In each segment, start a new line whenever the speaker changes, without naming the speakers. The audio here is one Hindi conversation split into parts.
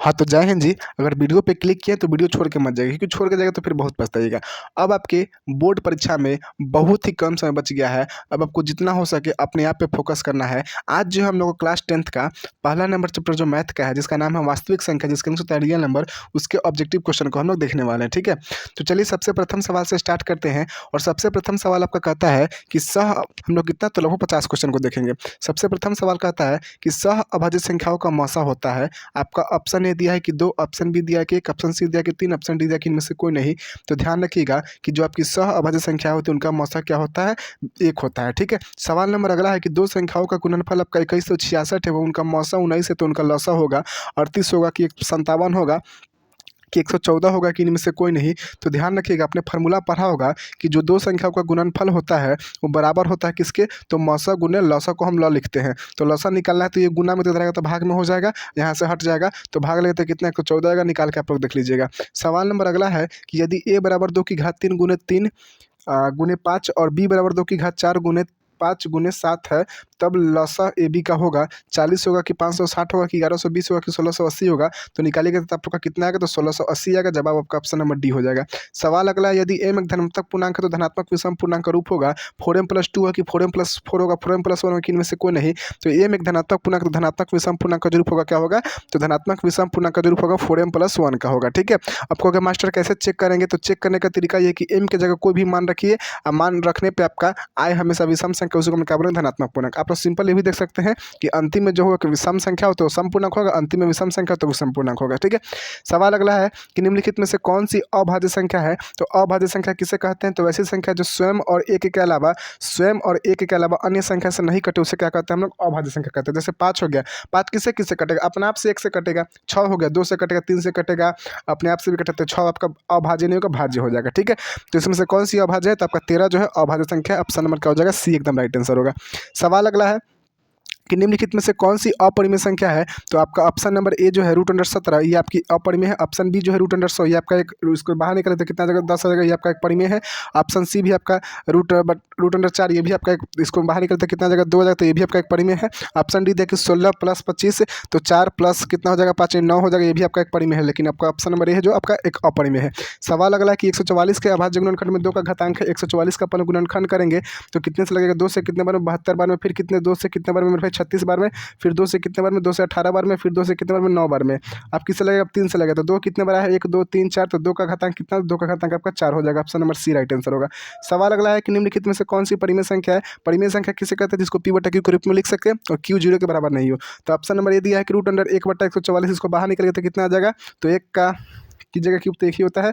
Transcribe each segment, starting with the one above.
हाँ, तो जय हिंद जी। अगर वीडियो पे क्लिक किए तो वीडियो छोड़ के मत जाइए, क्योंकि छोड़ के जाइएगा तो फिर बहुत पछताइएगा। अब आपके बोर्ड परीक्षा में बहुत ही कम समय बच गया है। अब आपको जितना हो सके अपने आप पे फोकस करना है। आज जो हम लोग को क्लास 10th का पहला नंबर चैप्टर जो मैथ का है, जिसका नाम है वास्तविक संख्या, जिसके अनुसार रियल नंबर, उसके ऑब्जेक्टिव क्वेश्चन को हम लोग देखने वाले हैं। ठीक है, तो चलिए सबसे प्रथम सवाल से स्टार्ट करते हैं। और सबसे प्रथम सवाल आपका कहता है कि हम लोग कितना, तो लगभग 50 क्वेश्चन को देखेंगे। सबसे प्रथम सवाल कहता है कि सह अभाज्य संख्याओं का मौसा होता है। आपका ऑप्शन ए दिया है कि 2, ऑप्शन बी दिया है कि 1, ऑप्शन सी दिया है कि 3, ऑप्शन डी दिया है कि इनमें से कोई नहीं। तो ध्यान रखिएगा कि जो आपकी सह अभाज्य संख्या होती है उनका मौसा क्या होता है, 1 होता है। ठीक है, सवाल नंबर अगला है कि दो संख्याओं का गुणनफल आपका 2166 है, वो उनका मौसा 19 है, तो उनका लौसा होगा 38 होगा कि 57 होगा कि 114 होगा कि इनमें से कोई नहीं। तो ध्यान रखिएगा, आपने फार्मूला पढ़ा होगा कि जो दो संख्याओं का गुणनफल होता है वो बराबर होता है किसके, तो मौसा गुने लौसा को हम लौ लिखते हैं। तो लौसा निकालना है तो ये गुना में दे रहेगा तो भाग में हो जाएगा, यहाँ से हट जाएगा तो भाग लेते कितना, 114 आएगा। निकाल के आप लोग देख लीजिएगा। सवाल नंबर अगला है कि यदि a बराबर 2 की घात 3 गुने 3 गुने 5 और b बराबर 2 की घात 4 गुने 5 गुने 7 है, तब लसा ए बी का होगा 40 होगा कि 560 होगा कि 1120 होगा कि 1680 होगा। तो निकालिएगा तो आप लोग का कितना आएगा, तो 1680 आएगा। जवाब आपका ऑप्शन नंबर डी हो जाएगा। सवाल अगला है, यदि m एक धनात्मक पूर्णांक है तो धनात्मक विषम पूर्णांक का रूप होगा 4m+2 है कि 4m+4 होगा, 4m+1 होगा कि इनमें से कोई नहीं। तो m एक धनात्मक पूर्णांक, तो धनात्मक विषम पूर्णांक का जो रूप होगा क्या होगा, तो धनात्मक विषम पूर्णांक का जो रूप होगा 4m+1 का होगा। ठीक है, आपको अगर मास्टर कैसे चेक करेंगे, तो चेक करने का तरीका ये है कि m की जगह कोई भी मान रखिए, और मान रखने पे आपका आय हमेशा विषम संख्या, उसको हम क्या बोलेंगे, धनात्मक पूर्णांक। आप लोग सिंपल ये भी देख सकते हैं कि अंतिम में जो होगा विषम संख्या हो तो सम पूर्णांक होगा, अंतिम में विषम संख्या तो विषम पूर्णांक होगा। ठीक है, सवाल अगला है कि निम्नलिखित में से कौन सी अभाज्य संख्या है। तो अभाज्य संख्या किसे कहते हैं, तो वैसी संख्या जो स्वयं और एक के अलावा अन्य संख्या से नहीं कटे, उसे क्या कहते हैं हम लोग, अभाज्य संख्या कहते हैं। जैसे 5 हो गया, 5 किससे किससे कटेगा, अपने आप से 1 से कटेगा। 6 हो गया, 2 से कटेगा, 3 से कटेगा, अपने आप से भी कटेगा। तो 6 आपका अभाज्य नहीं होगा, भाज्य हो जाएगा। ठीक है, तो इसमें से कौन सी अभाज्य है, तो आपका 13 जो है अभाज्य संख्या। ऑप्शन नंबर क्या हो जाएगा, सी एकदम राइट आंसर होगा। सवाल अगला है कि निम्नलिखित में से कौन सी अपरिमेय संख्या है। तो आपका ऑप्शन नंबर ए जो है √17 ये आपकी अपरिमेय है। ऑप्शन बी जो है √100 ये आपका एक, इसको बाहर निकाले तो कितना जगह 10 हो जाएगा, ये आपका एक परिमेय है। ऑप्शन सी भी आपका √4 ये भी आपका एक, इसको बाहर निकलते कितना जगह 2 हो जाएगा, तो ये भी आपका एक परिमेय है। ऑप्शन डी देखिए 16 + 25 तो 4 प्लस कितना हो जाएगा, 5 9 हो जाएगा, ये भी आपका एक परिमेय है। लेकिन आपका ऑप्शन नंबर ए है जो आपका एक अपरिमेय है। सवाल अगला है कि 144 के अभाज्य गुणनखंड में 2 का घातांक है। 144 का अपन गुणनखंड करेंगे तो कितने से लगेगा, 2 से कितने बार में, 72 बार में, फिर कितने 2 से कितने बार में, मेरे भाई 36 बार में, फिर 2 से कितने बार में, 2 से 18 बार में, फिर 2 से कितने बार में, 9 बार में। आप किससे लगेगा, 3 से लगेगा। तो 2 कितने बार है, 1 2 3 4, तो 2 का घातांक कितना, 2 का घातांक आपका 4 हो जाएगा। Option number C right answer होगा। सवाल अगला है कि निम्नलिखित में से कौन सी परिमेय संख्या है। परिमेय संख्या किसे कहते हैं, जिसको p/q के रूप में लिख सकते हैं और q 0 के बराबर नहीं हो। तो ऑप्शन नंबर ये दिया है कि √1/144, इसको बाहर निकलेगा तो कितना आ जाएगा, तो 1 का की जगह क्यूब तो एक ही होता है,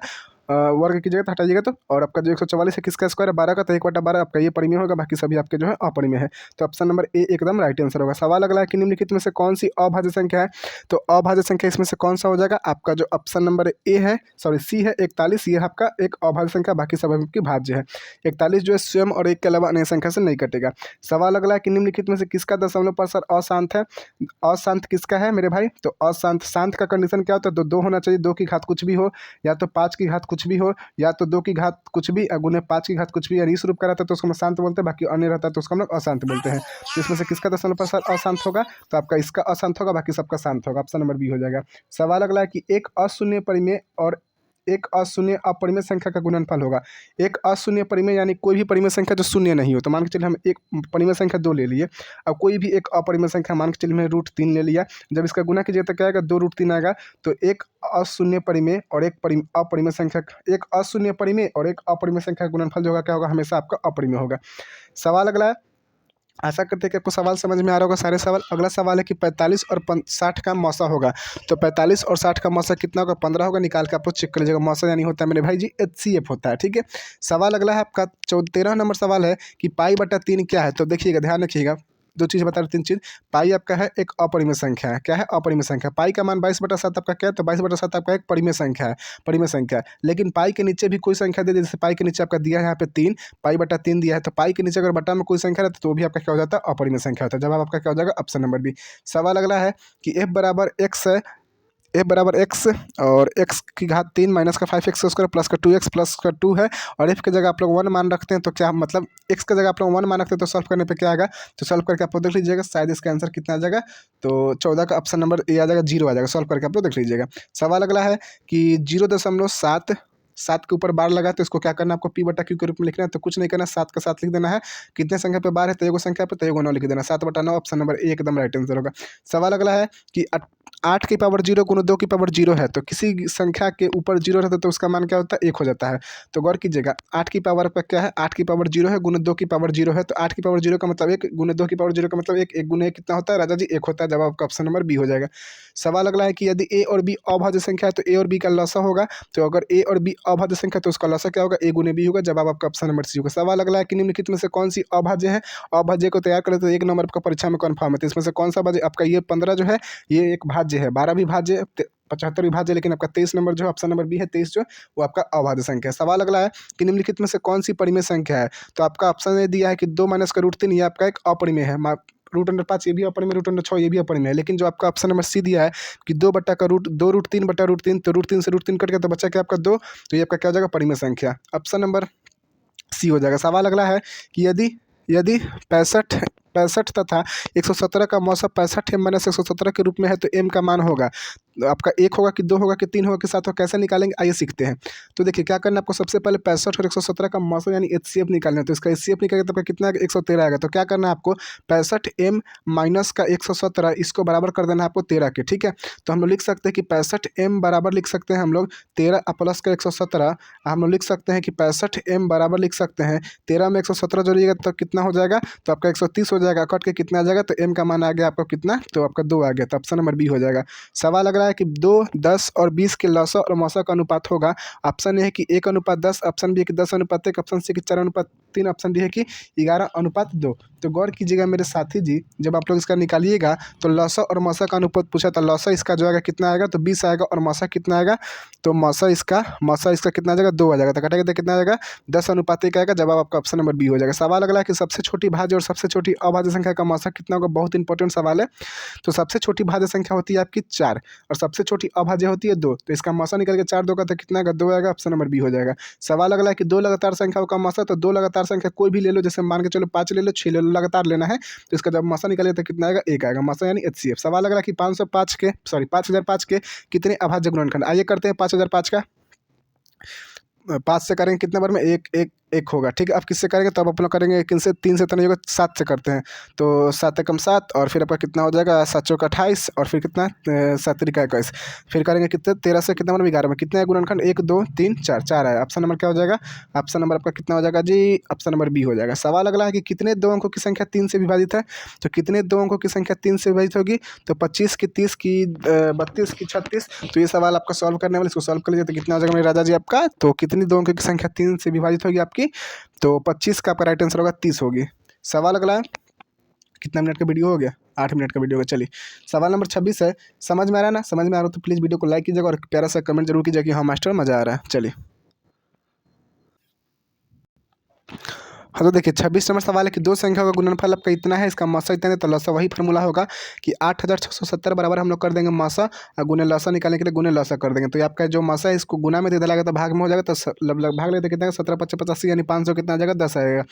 वर्ग की जगह तो हटाइएगा तो। और आपका जो 144 है किसका स्क्वायर है, 12 का, तो 1/12 आपका ये परिमेय होगा, बाकी सभी आपके जो है अपरिमेय है। तो ऑप्शन नंबर ए एकदम राइट आंसर होगा। सवाल अगला है कि निम्नलिखित में से कौन सी अभाज्य संख्या है। तो अभाज्य संख्या इसमें से कौन सा हो जाएगा, आपका जो ऑप्शन नंबर ए है, सॉरी सी है, 41, ये आपका एक अभाज्य संख्या, बाकी सब आपकी भाज्य है। 41 जो है स्वयं और एक के अलावा अन्य संख्या से नहीं कटेगा। सवाल अगला है कि निम्नलिखित में से किसका दशमलव प्रसार अशांत है। अशांत किसका है मेरे भाई, तो अशांत, शांत का कंडीशन क्या होता है, तो 2 होना चाहिए, 2 की घात कुछ भी हो, या तो 5 की घात कुछ भी हो, या तो 2 की घात कुछ भी गुने 5 की घात कुछ भी, यानी इस रूप का रहता है तो उसको हम शांत बोलते हैं, बाकी अन्य रहता है तो उसको हम लोग अशांत बोलते हैं। तो इसमें से किसका दशमलव प्रसार अशांत होगा, तो आपका इसका अशांत होगा, बाकी सबका शांत होगा। ऑप्शन नंबर बी हो जाएगा। सवाल अगला है कि एक अशून्य परिमेय और एक अशून्य अपरिमेय संख्या का गुणनफल होगा। एक अशून्य परिमेय यानी कोई भी परिमेय संख्या जो शून्य नहीं हो। तो मान के चलिए हम एक परिमेय संख्या 2 ले लिए, अब कोई भी एक अपरिमेय संख्या मान के चलिए मैंने √3 ले लिया, जब इसका गुना कीजिए तो क्या आएगा, 2√3 आएगा। तो एक अशून्य परिमेय और एक अपरिमेय संख्या, एक अशून्य परिमेय और एक अपरिमेय संख्या का गुणनफल जो होगा क्या होगा, हमेशा आपका अपरिमेय होगा। सवाल अगला है, आशा करते हैं कि आपको सवाल समझ में आ रहा होगा सारे सवाल। अगला सवाल है कि 45 और 60 का मौसा होगा। तो 45 और 60 का मौसा कितना होगा, 15 होगा। निकाल के आपको चेक कर लीजिएगा। मौसा यानी होता है मेरे भाई जी HCF होता है। ठीक है, सवाल अगला है आपका 13 नंबर सवाल है कि π/3 क्या है। तो देखिएगा, ध्यान रखिएगा, दो चीज़ बता रहे, 3 चीज़। पाई आपका है एक अपरिमेय संख्या है, क्या है, अपरिमेय संख्या। पाई का मान 22/7 आपका क्या है, तो 22/7 आपका एक परिमेय संख्या है, परिमेय संख्या। लेकिन पाई के नीचे भी कोई संख्या दे, जैसे पाई के नीचे आपका दिया है यहाँ पे 3, π/3 दिया है, तो पाई के नीचे अगर बटा में कोई संख्या रहता तो वो भी आपका क्या हो जाता है, अपरिमेय संख्या होता है। जवाब आपका क्या हो जाएगा, ऑप्शन नंबर बी। सवाल अगला है कि f = x है, ए बराबर एक्स और एक्स की घात 3 माइनस का 5x² प्लस का 2x प्लस का 2 है। और एफ की जगह आप लोग 1 मान रखते हैं तो क्या मतलब एक्स की जगह आप लोग 1 मान रखते हैं तो सॉल्व करने पे क्या आएगा, तो सॉल्व करके आप लोग देख लीजिएगा शायद इसका आंसर कितना आ जाएगा। तो 14 का ऑप्शन नंबर ए आ जाएगा, 0 आ जाएगा। सॉल्व करके आप लोग देख लीजिएगा। सवाल अगला है कि 0.7 7 के ऊपर बार लगा तो इसको क्या करना है, आपको p/q के रूप में लिखना है। तो कुछ नहीं करना, 7 का 7 लिख देना है। कितने संख्या पे बार है, तो एगो संख्या पे, तो एगो 9 लिख देना। 7/9 ऑप्शन नंबर ए एकदम राइट आंसर होगा। सवाल अगला है कि 8 की पावर 0 गुना 2 की पावर 0 है, तो किसी संख्या के ऊपर 0 रहता है तो उसका मान क्या होता है, 1 हो जाता है। तो गौर कीजिएगा, 8 की पावर पर क्या है, 8 की पावर 0 है गुना 2 की पावर 0 है, तो 8 की पावर 0 का मतलब 1 गुना 2 की पावर 0 का मतलब 1, 1 गुना 1 कितना होता है राजा जी, 1 होता है। जवाब आपका ऑप्शन नंबर बी हो जाएगा। सवाल अगला है कि यदि ए और बी अभाज्य संख्या है तो ए और बी का लसा होगा। तो अगर ए और बी अभाज्य संख्या है तो उसका लसा क्या होगा, ए गुना बी होगा। जवाब आपका ऑप्शन नंबर सी होगा। सवाल अगला है कि निम्नलिखित में से कौन सी अभाज्य है। अभाज्य को तैयार करें तो 1 नंबर आपका परीक्षा में कन्फर्म है। तो इसमें से कौन सा भाज्य आपका, ये 15 जो है ये एक भाज्य है, 12 भी भाज्य, 75 भी भाज्य, लेकिन आपका 23 नंबर जो है ऑप्शन नंबर बी है 23 जो वो आपका अभाज्य संख्या है। सवाल अगला है कि निम्नलिखित में से कौन सी परिमेय संख्या है। तो आपका ऑप्शन ये दिया है कि 2 माइनस का √3 ये आपका एक अपरिमेय है। √5 ये भी अपरिमेय, √6 ये भी अपरिमेय है। लेकिन जो आपका ऑप्शन नंबर सी दिया है कि 2/√3 तो √3 से √3 कट गया तो बचा क्या आपका 2, तो ये आपका क्या हो जाएगा, परिमेय संख्या। ऑप्शन नंबर सी हो जाएगा। सवाल अगला है कि यदि यदि 65 तथा 117 का मौसा 65 m - 117 के रूप में है तो m का मान होगा, तो आपका 1 होगा कि 2 होगा कि 3 होगा कि 7 होगा, कैसे निकालेंगे आइए सीखते हैं। तो देखिए क्या करना है आपको, सबसे पहले 65 और 117 का मौसा यानी HCF निकालना है। तो इसका HCF निकालेंगे तो आपका कितना आएगा, 113 आएगा। तो क्या करना है आपको, 65m माइनस का 117 इसको बराबर कर देना है आपको 13 के, ठीक है। तो हम लोग लिख सकते हैं कि 65m बराबर लिख सकते हैं हम लोग 13 प्लस का 117, हम लोग लिख सकते हैं कि 65m बराबर लिख सकते हैं 13 में 117 जोड़िएगा तो कितना हो जाएगा, तो आपका 130 हो जाएगा। कट के कितना आ जाएगा, तो m का मान आ गया आपका कितना, तो आपका 2 आ गया। तो ऑप्शन नंबर बी हो जाएगा। सवाल लग रहा है कि 2, 10 और 20 के लसा और मौसा का अनुपात होगा। ऑप्शन ए है कि 1:10, ऑप्शन बी है कि 10:1, ऑप्शन सी कि 4:3, ऑप्शन डी है कि 11:2। तो गौर कीजिएगा मेरे साथी जी, जब आप लोग इसका निकालिएगा तो लसा और मौसा का अनुपात पूछा था। लसा इसका जो आएगा कितना आएगा, तो 20 आएगा, और मौसा कितना आएगा, तो मौसा इसका कितना आ जाएगा, 2 आ जाएगा। तो कटेगा तो कितना आ जाएगा, 10:1 आएगा। जवाब आपका ऑप्शन नंबर बी हो जाएगा। सवाल अगला है कि सबसे छोटी भाज्य और सबसे छोटी अभाज्य संख्या का मौसा कितना होगा। बहुत इंपॉर्टेंट सवाल है। तो सबसे छोटी भाज्य संख्या होती है आपकी 4 और सबसे छोटी अभाज्य होती है 2। तो इसका मौसा निकल के 4 2 का तो कितना आएगा, 2 आएगा। ऑप्शन नंबर बी हो जाएगा। सवाल अगला है कि 2 लगातार संख्याओं का मौसा, तो 2 लगातार संख्या कोई भी ले लो, जैसे मान के चलो 5 ले लो, 6 ले लो, लगातार लेना है। तो इसका जब मौसा निकलेगा तो कितना आएगा, 1 आएगा। मौसा यानी HCF। सवाल अगला कि 5005 के कितने अभाज्य गुणनखंड। आइए करते हैं 5005 का। 5 से करेंगे कितने बार में, एक होगा, ठीक है। अब किससे करेंगे, तो अब अपना करेंगे किनसे, 3 से तो नहीं होगा, 7 से करते हैं। तो 7 एकम 7 और फिर आपका कितना हो जाएगा, 7 चौका 28 और फिर कितना 7 त्रिका 21। फिर करेंगे कितने, 13 से कितना बार में, 11 में। कितने गुणनखंड, 1 2 3 4, 4 है। ऑप्शन नंबर क्या हो जाएगा, ऑप्शन नंबर आपका कितना हो जाएगा जी, ऑप्शन नंबर बी हो जाएगा। सवाल अगला है कि कितने 2 अंकों की संख्या 3 से विभाजित है। तो कितने 2 अंकों की संख्या 3 से विभाजित होगी, तो 25 की 30 की 32 की 36। तो ये सवाल आपका सॉल्व करने वाले, इसको सॉल्व कर लीजिए तो कितना हो जाएगा मेरे राजा जी आपका। तो कितनी 2 अंकों की संख्या 3 से विभाजित होगी आपकी, तो 25 का आपका राइट आंसर होगा 30 होगी। सवाल अगला है, कितना मिनट का वीडियो हो गया, 8 मिनट का वीडियो होगा। चलिए सवाल नंबर 26 है। समझ में आ रहा है ना, समझ में आ रहा हो तो प्लीज़ वीडियो को लाइक कीजिएगा और प्यारा सा कमेंट जरूर कीजिएगा कि हाँ मास्टर मज़ा आ रहा है। चलिए हाँ, तो देखिए 26 नंबर सवाल है कि 2 संख्या का गुणनफल आपका इतना है, इसका मौसा इतना है, तो लसा वही फार्मूला होगा कि 8670 बराबर हम लोग कर देंगे मौसा और गुने लसा निकालने के लिए गुने लसा कर देंगे। तो ये आपका जो मौसा है इसको गुना में दे डालेगा तो भाग में हो जाएगा, तो भाग लेते कितना 17 5 85 यानी 500 कितना आ जाएगा, 10 आएगा।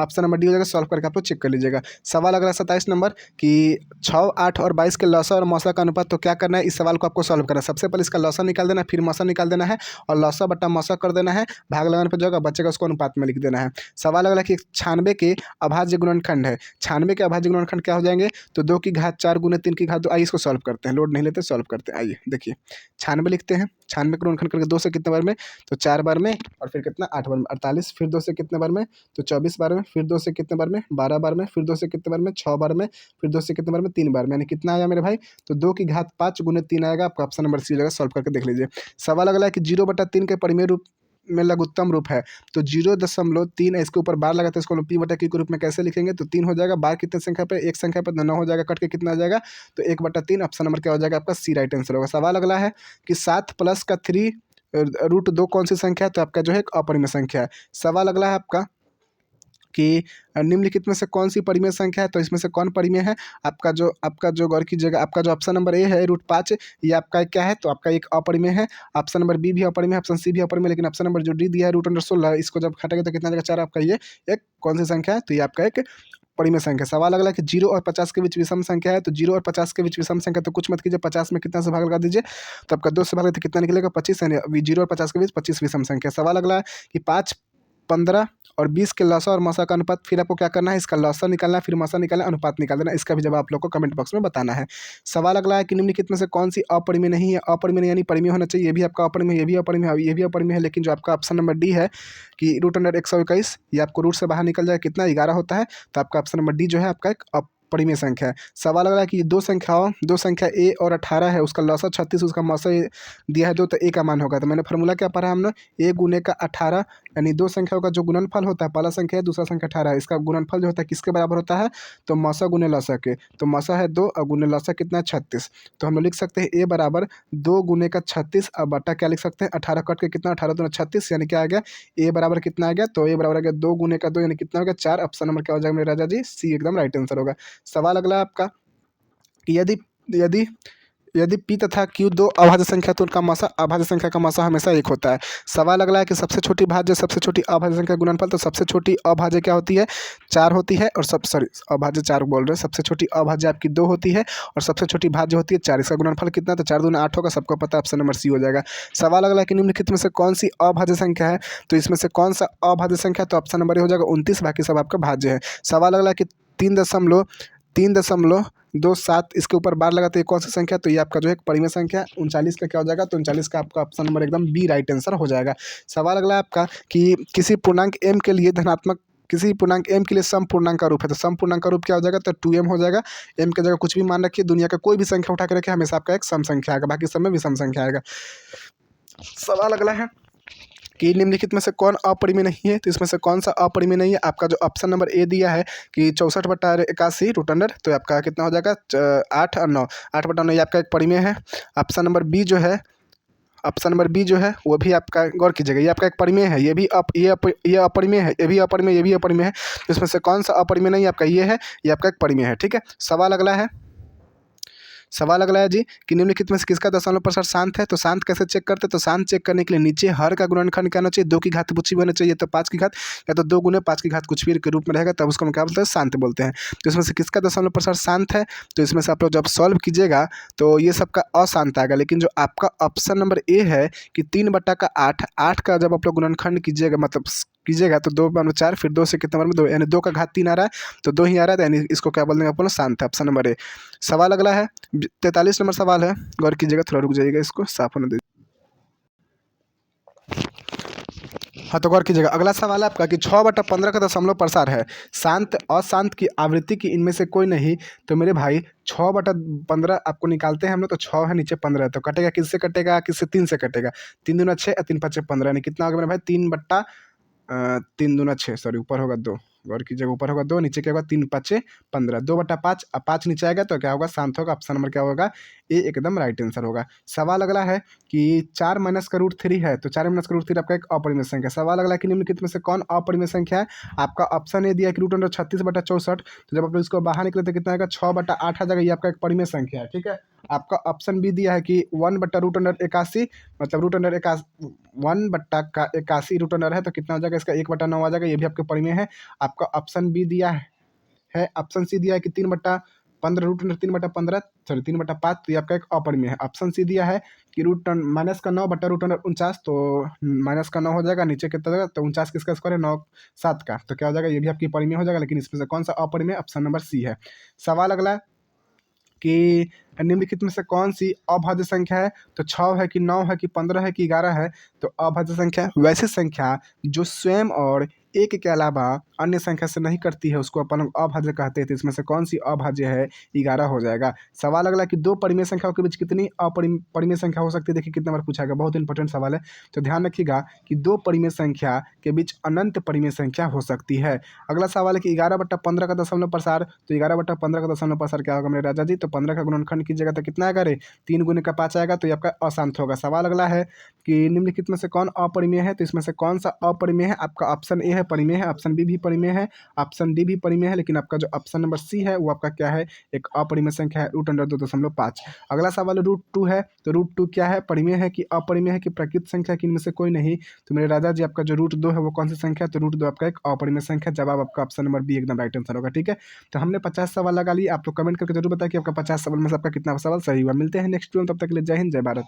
ऑप्शन नंबर डी हो जाएगा। सॉल्व करके आप लोग चेक कर लीजिएगा। सवाल अगला 27 नंबर कि 6, 8 और 22 के लसा और मौसा का अनुपात। तो क्या करना है, इस सवाल को आपको सॉल्व करना है। सबसे पहले इसका लसा निकाल देना है, फिर मौसा निकाल देना है और लसा बट्टा मौसा कर देना है, भाग लगाने पर जो होगा बचेगा उसको अनुपात में लिख देना है। सवाल अगला कि 96 के अभाज्य गुणनखंड है। 96 के अभाज्य गुणनखंड क्या हो जाएंगे, तो 2 की घात 4 गुने 3 की घात 2। आइए इसको सॉल्व करते हैं, लोड नहीं लेते, सॉल्व करते हैं। आइए देखिए 96 लिखते हैं, 96 का गुणनखंड करके 2 से कितने बार में, तो 4 बार में और फिर कितना 8 बार में। 48 फिर 2 से कितने बार में, तो 24 बार में, फिर 2 से कितने बार में, 12 बार में, फिर 2 से कितने बार में, 6 बार में, फिर 2 से कितने बार में, 3 बार में। यानी कितना आया मेरे भाई, तो 2 की घात 5 गुने 3 आएगा। आपका ऑप्शन नंबर सी हो जाएगा। सॉल्व करके देख लीजिए। सवाल अगला है कि 0/3 के परिमेय रूप में लघुत्तम रूप है। तो 0.3 है, इसके ऊपर बार लगाते हैं, इसको p/q के रूप में कैसे लिखेंगे, तो 3 हो जाएगा। बार कितने संख्या पे, एक संख्या पे, 9 हो जाएगा। कट के कितना आ जाएगा, तो 1/3। ऑप्शन नंबर क्या हो जाएगा आपका सी राइट आंसर होगा। सवाल अगला है कि 7 प्लस का 3 √2 कौन सी संख्या है, तो आपका जो है एक अपरिमेय संख्या है। सवाल अगला है आपका कि निम्नलिखित में से कौन सी परिमेय संख्या है, तो इसमें से कौन परिमेय है? आपका जो गौर कीजिएगा, आपका जो ऑप्शन नंबर ए है √5, ये आपका एक क्या है, तो आपका एक अपरिमेय है। ऑप्शन नंबर बी भी अपरिमेय है, ऑप्शन सी भी अपरिमेय, लेकिन ऑप्शन नंबर जो डी दिया है √16, इसको जब घटाएंगे तो कितना आ जाएगा? 4। आपका ये एक कौन सी संख्या है? तो ये आपका एक परिमेय संख्या। सवाल अगला है कि 0 और 50 के बीच विषम संख्या है, तो 0 और 50 के बीच विषम संख्या, तो कुछ मत कीजिए, 50 में कितना से भाग लगा दीजिए, तो आपका 2 से भाग तो कितना निकलेगा? 25, यानी अभी 0 और 50 के बीच 25 विषम संख्या। सवाल अगला है कि 5, 15 और 20 के लसा और मसा का अनुपात, फिर आपको क्या करना है? इसका लसा निकालना है, फिर मसा निकालना है, अनुपात निकाल देना। इसका भी जवाब आप लोग को कमेंट बॉक्स में बताना है। सवाल अगला है कि निम्नलिखित में से कौन सी अपरिमेय नहीं है? अपरिमेय यानी परिमेय होना चाहिए, ये भी आपका अपरिमेय, ये भी अपरिमेय है, ये भी अपरिमेय है, लेकिन जो आपका ऑप्शन नंबर डी है कि √121, ये आपको रूट से बाहर निकल जाए, कितना? 11 होता है, तो आपका ऑप्शन नंबर डी जो है आपका एक परिमेय संख्या है। सवाल अगला है कि दो संख्या ए और 18 है, उसका लसा 36, उसका मसा दिया है 2, तो ए का मान होगा। तो मैंने फार्मूला क्या पढ़ा हमने? ए गुने का 18, यानी दो संख्याओं का जो गुणनफल होता है, पहला संख्या है, दूसरा संख्या 18 है, इसका गुणनफल जो होता है किसके बराबर होता है? तो मसा गुने लसा के। तो मसा है 2 और गुने लसा कितना है? 36। तो हम लोग लिख सकते हैं ए बराबर 2 गुने का 36, अब बटा क्या लिख सकते हैं? 18 कट के कितना? 18 दूना 36, यानी क्या आ गया? ए बराबर कितना आ गया? तो ए बराबर आ गया 2 गुने का 2, यानी कितना हो गया? 4। ऑप्शन नंबर क्या हो जाएगा मेरे राजा जी? सी एकदम राइट आंसर होगा। सवाल अगला है आपका कि यदि यदि यदि पी तथा क्यू दो अभाज्य संख्या, तो उनका मसा अभाज्य संख्या का मसा हमेशा 1 होता है। सवाल अगला है कि सबसे छोटी भाज्य सबसे छोटी अभाज्य संख्या गुणनफल, तो सबसे छोटी अभाज्य क्या होती है? 4 होती है, और अभाज्य 4 बोल रहे हैं, सबसे छोटी अभाज्य आपकी 2 होती है और सबसे छोटी भाज्य होती है 4। इसका गुणनफल कितना? तो 4 दूना 8 होगा, सबको पता है, ऑप्शन नंबर सी हो जाएगा। सवाल अगला है कि निम्नलिखित में से कौन सी अभाज्य संख्या है? तो इसमें से कौन सा अभाज्य संख्या? तो ऑप्शन नंबर ए हो जाएगा 29, बाकी सब आपका भाज्य है। सवाल अगला है कि 3.27 इसके ऊपर बार लगाते हैं, कौन सी संख्या? तो ये आपका जो है परिमेय संख्या 39 का क्या हो जाएगा? तो 39 का आपका ऑप्शन नंबर एकदम बी राइट आंसर हो जाएगा। सवाल अगला है आपका कि किसी पूर्णांक m के लिए सम पूर्णांक का रूप है, तो सम पूर्णांक का रूप क्या हो जाएगा? तो 2m हो जाएगा। m की जगह कुछ भी मान रखिए, दुनिया का कोई भी संख्या उठा के रखिए, हमेशा आपका एक सम संख्या आएगा, बाकी सब में विषम संख्या आएगा। सवाल अगला है कि निम्नलिखित में से कौन अपरिमेय नहीं है? तो इसमें से कौन सा अपरिमेय नहीं है? आपका जो ऑप्शन नंबर ए दिया है कि 64/81 रूट अंडर, तो आपका कितना हो जाएगा? 8 और 9, 8/9, ये आपका एक परिमेय है। ऑप्शन नंबर बी जो है वो भी आपका गौर कीजिएगा, ये आपका एक परिमेय है, ये अपरिमेय है, ये भी अपरिमेय है। तो इसमें से कौन सा अपरिमेय नहीं? आपका ये है, ये आपका एक परिमेय है। ठीक है। सवाल अगला है जी कि निम्नलिखित में से किसका दशमलव प्रसार शांत है? तो शांत कैसे चेक करते हैं? तो शांत चेक करने के लिए नीचे हर का गुणनखंड क्या होना चाहिए? 2 की घात कुछ भी होना चाहिए, तो 5 की घात, या तो 2 गुने 5 की घात कुछ भी के रूप में रहेगा, तब उसको हम क्या बोलते हैं? शांत बोलते हैं। तो इसमें से किसका दशमलव प्रसार शांत है? तो इसमें से आप लोग जब सॉल्व कीजिएगा तो ये सबका अशांत आएगा, लेकिन जो आपका ऑप्शन नंबर ए है कि 3/8, 8 का जब आप लोग गुणनखंड कीजिएगा तो 2/4, फिर 2 से कितना बार में 2, यानी 2 का घात 3 आ रहा है, तो 2 ही आ रहा है, यानी इसको क्या बोल देंगे अपन? शांत है, ऑप्शन नंबर ए। सवाल अगला है 43 नंबर सवाल है, गौर कीजिएगा, थोड़ा रुक जाइएगा, इसको साफ होने दीजिए। हाँ, तो गौर कीजिएगा, अगला सवाल है आपका कि 6/15 का दशमलव प्रसार है, शांत अशांत की आवृत्ति की इनमें से कोई नहीं। तो मेरे भाई 6/15 आपको निकालते हैं हम लोग, तो 6 है, नीचे 15 है, तो कटेगा किससे? कटेगा 3 से कटेगा। 3 दूना 6 और 3 5 15, यानी कितना होगा मेरे भाई? 3 दूना 6, सॉरी ऊपर होगा 2, गौर कीजिएगा, ऊपर होगा 2, नीचे क्या होगा? 3 5 15, 2/5, अब 5 नीचे आएगा तो क्या होगा? शांत होगा। ऑप्शन नंबर क्या होगा? ए एकदम राइट आंसर होगा। सवाल अगला है कि 4 माइनस का √3 है, तो 4 माइनस का √3 आपका एक अपरिमेय संख्या। सवाल अगला है कि निम्नलिखित में से कौन अपरिमेय संख्या है? आपका ऑप्शन ए दिया है कि √36/64, तो जब आप लोग इसको बाहर निकले तो कितना आएगा? 6/8 आ जाएगा, ये आपका एक परिमेय संख्या है। ठीक है। आपका ऑप्शन बी दिया है कि 1/√81, मतलब √1/81 है, तो कितना हो जाएगा? इसका 1/9 आ जाएगा, ये भी आपके परिमेय है। आपका ऑप्शन बी दिया है, ऑप्शन सी दिया है कि 3/15 √3/15, सॉरी 3/5, तो ये आपका एक अपरिमेय है। ऑप्शन सी दिया है कि -9/√49, तो -9 हो जाएगा, नीचे कितना हो जाएगा? तो 49 किसका स्क्वायर है? 9 7 का, तो क्या हो जाएगा? ये भी आपकी परिमेय हो जाएगा, लेकिन इसमें से कौन सा अपरिमेय? ऑप्शन नंबर सी है। सवाल अगला कि निम्नलिखित में से कौन सी अभाज्य संख्या है? तो 6 है कि 9 है कि 15 है कि 11 है? तो अभाज्य संख्या वैसी संख्या जो स्वयं और 1 के अलावा अन्य संख्या से नहीं करती है, उसको अपन लोग अभाज्य कहते हैं। तो इसमें से कौन सी अभाज्य है? 11 हो जाएगा। सवाल अगला कि 2 परिमेय संख्याओं के बीच कितनी परिमेय संख्या हो सकती है? देखिए कितना बार पूछा गया, बहुत इंपॉर्टेंट सवाल है, तो ध्यान रखिएगा कि 2 परिमेय संख्या के बीच अनंत परिमेय संख्या हो सकती है। अगला सवाल है कि 11/15 का दशमलव प्रसार, तो 11/15 का दशमलव प्रसार क्या होगा मेरे राजा जी? तो 15 का गुणनखंड कीजिएगा तो कितना आएगा रे? 3 गुने का 5 आएगा, तो ये आपका अशांत होगा। सवाल अगला है कि निम्नलिखित में से कौन अपरिमेय है? तो इसमें से कौन सा अपरिमेय है? आपका ऑप्शन ए है परिमेय है, ऑप्शन बी भी परिमेय है, ऑप्शन डी भी परिमेय है, लेकिन आपका जो ऑप्शन नंबर सी है वो आपका क्या है, एक अपरिमेय संख्या है, √2.5। अगला सवाल √2 है, तो √2 क्या है, परिमेय है कि अपरिमेय है कि प्रकृत संख्या की, इनमें से कोई नहीं। तो मेरे राजा जी आपका जो √2 है वो कौन सी संख्या है, तो √2 आपका एक अपरिमेय संख्या। जवाब आपका ऑप्शन नंबर बी एकदम राइट आंसर होगा। ठीक है, तो हमने 50 सवाल लगा लिए। आप लोग कमेंट करके जरूर बताएं कि आपका 50 सवाल में से आपका कितना सवाल सही हुआ। मिलते हैं नेक्स्ट वीडियो में, तब तक के लिए जय हिंद जय भारत।